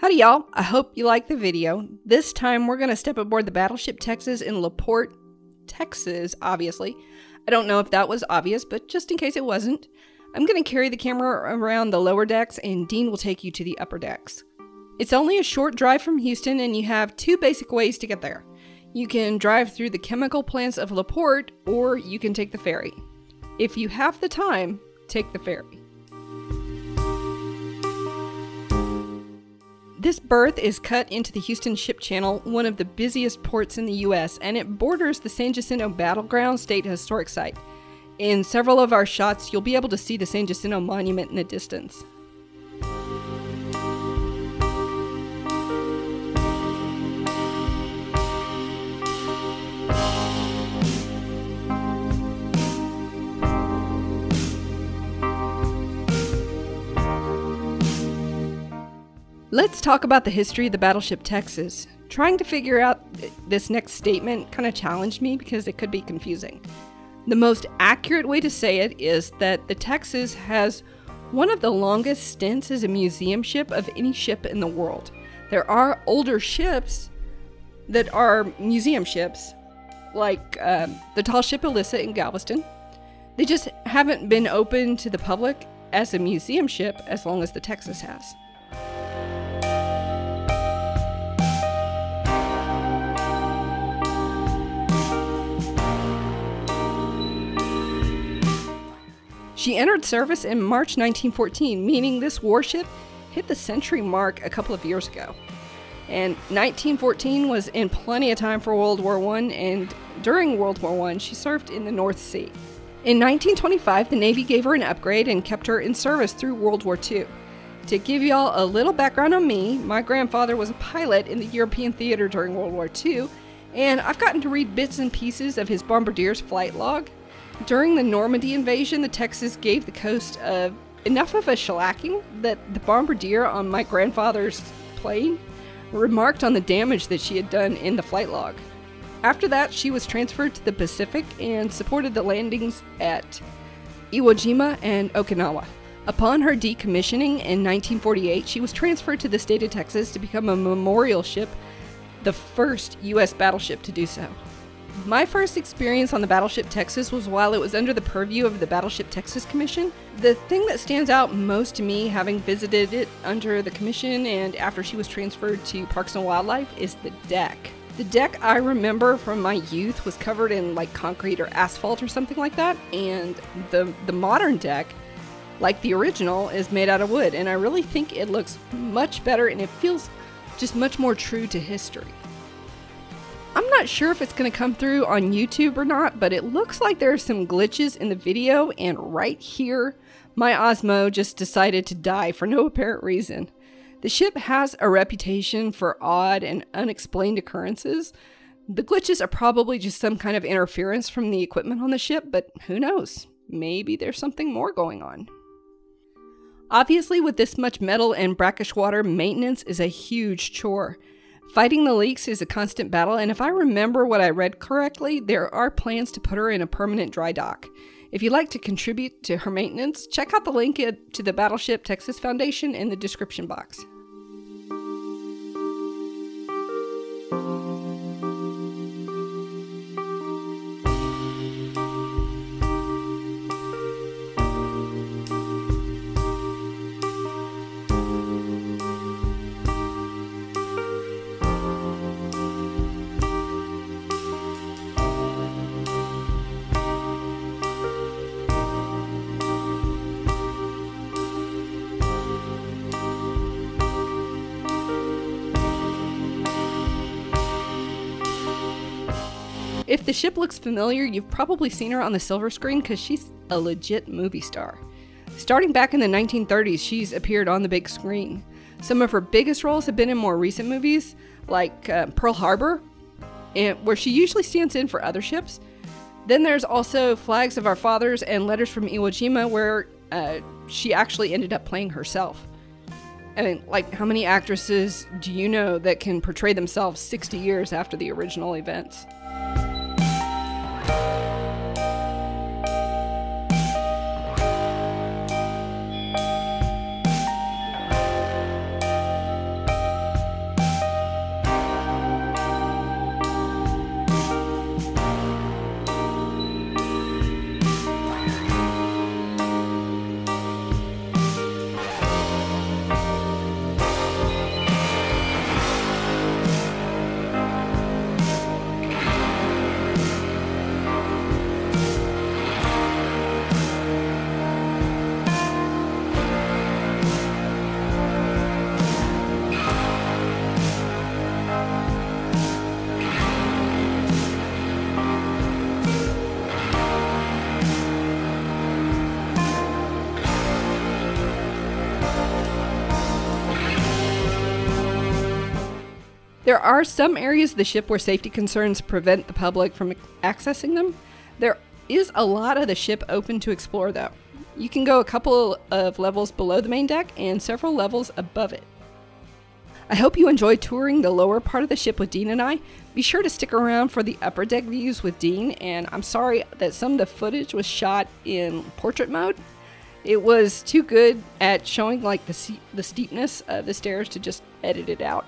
Howdy y'all, I hope you like the video. This time we're going to step aboard the Battleship Texas in La Porte, Texas, obviously. I don't know if that was obvious, but just in case it wasn't, I'm going to carry the camera around the lower decks and Dean will take you to the upper decks. It's only a short drive from Houston and you have two basic ways to get there. You can drive through the chemical plants of La Porte or you can take the ferry. If you have the time, take the ferry. This berth is cut into the Houston Ship Channel, one of the busiest ports in the U.S., and it borders the San Jacinto Battleground State Historic Site. In several of our shots, you'll be able to see the San Jacinto Monument in the distance. Let's talk about the history of the Battleship Texas. Trying to figure out this next statement kind of challenged me because it could be confusing. The most accurate way to say it is that the Texas has one of the longest stints as a museum ship of any ship in the world. There are older ships that are museum ships, like the tall ship Alyssa in Galveston. They just haven't been open to the public as a museum ship as long as the Texas has. She entered service in March 1914, meaning this warship hit the century mark a couple of years ago. And 1914 was in plenty of time for World War I, and during World War I, she served in the North Sea. In 1925, the Navy gave her an upgrade and kept her in service through World War II. To give y'all a little background on me, my grandfather was a pilot in the European theater during World War II, and I've gotten to read bits and pieces of his bombardier's flight log. During the Normandy invasion, the Texas gave the coast enough of a shellacking that the bombardier on my grandfather's plane remarked on the damage that she had done in the flight log. After that, she was transferred to the Pacific and supported the landings at Iwo Jima and Okinawa. Upon her decommissioning in 1948, she was transferred to the state of Texas to become a memorial ship, the first U.S. battleship to do so. My first experience on the Battleship Texas was while it was under the purview of the Battleship Texas Commission. The thing that stands out most to me, having visited it under the commission and after she was transferred to Parks and Wildlife, is the deck. The deck I remember from my youth was covered in like concrete or asphalt or something like that, and the modern deck, like the original, is made out of wood, and I really think it looks much better and it feels just much more true to history. I'm not sure if it's going to come through on YouTube or not, but it looks like there are some glitches in the video, and right here, my Osmo just decided to die for no apparent reason. The ship has a reputation for odd and unexplained occurrences. The glitches are probably just some kind of interference from the equipment on the ship, but who knows? Maybe there's something more going on. Obviously, with this much metal and brackish water, maintenance is a huge chore. Fighting the leaks is a constant battle, and if I remember what I read correctly, there are plans to put her in a permanent dry dock. If you'd like to contribute to her maintenance, check out the link to the Battleship Texas Foundation in the description box. If the ship looks familiar, you've probably seen her on the silver screen because she's a legit movie star. Starting back in the 1930s, she's appeared on the big screen. Some of her biggest roles have been in more recent movies, like Pearl Harbor, where she usually stands in for other ships. Then there's also Flags of Our Fathers and Letters from Iwo Jima, where she actually ended up playing herself. I mean, like, how many actresses do you know that can portray themselves 60 years after the original events? There are some areas of the ship where safety concerns prevent the public from accessing them. There is a lot of the ship open to explore though. You can go a couple of levels below the main deck and several levels above it. I hope you enjoyed touring the lower part of the ship with Dean and I. Be sure to stick around for the upper deck views with Dean, and I'm sorry that some of the footage was shot in portrait mode. It was too good at showing like the steepness of the stairs to just edit it out.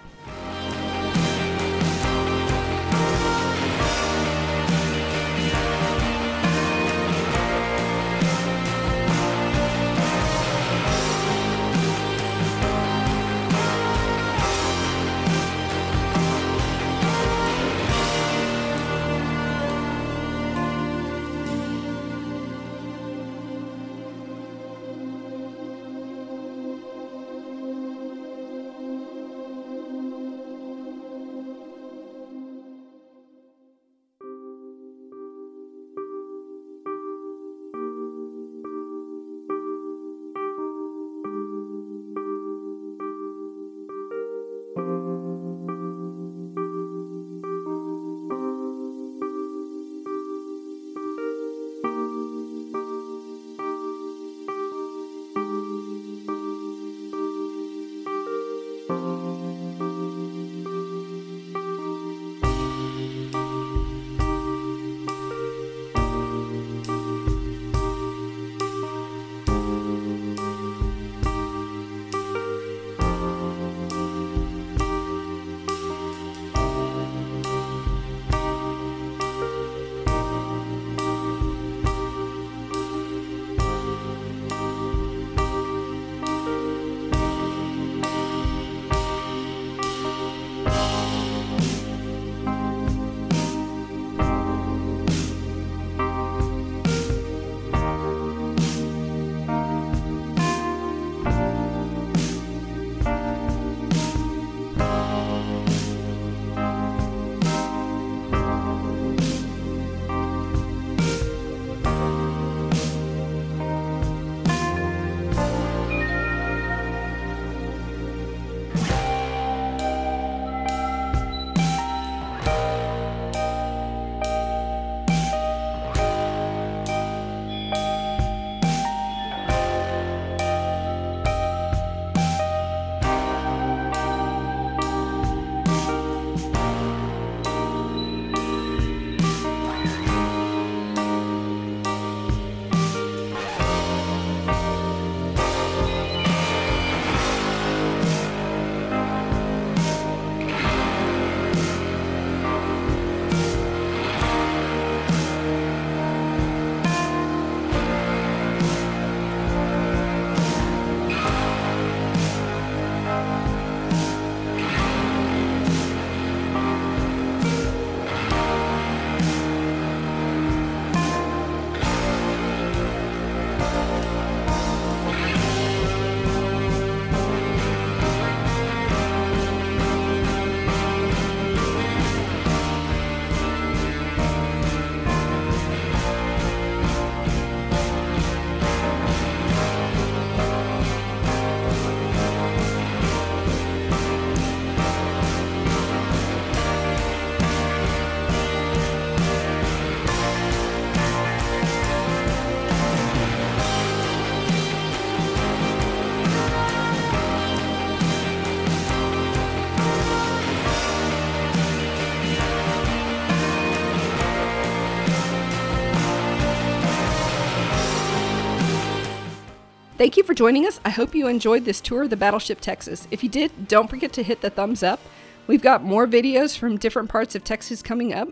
Thank you for joining us. I hope you enjoyed this tour of the Battleship Texas. If you did, don't forget to hit the thumbs up. We've got more videos from different parts of Texas coming up.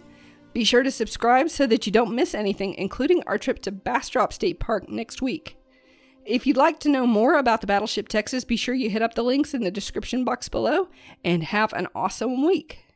Be sure to subscribe so that you don't miss anything, including our trip to Bastrop State Park next week. If you'd like to know more about the Battleship Texas, be sure you hit up the links in the description box below, and have an awesome week.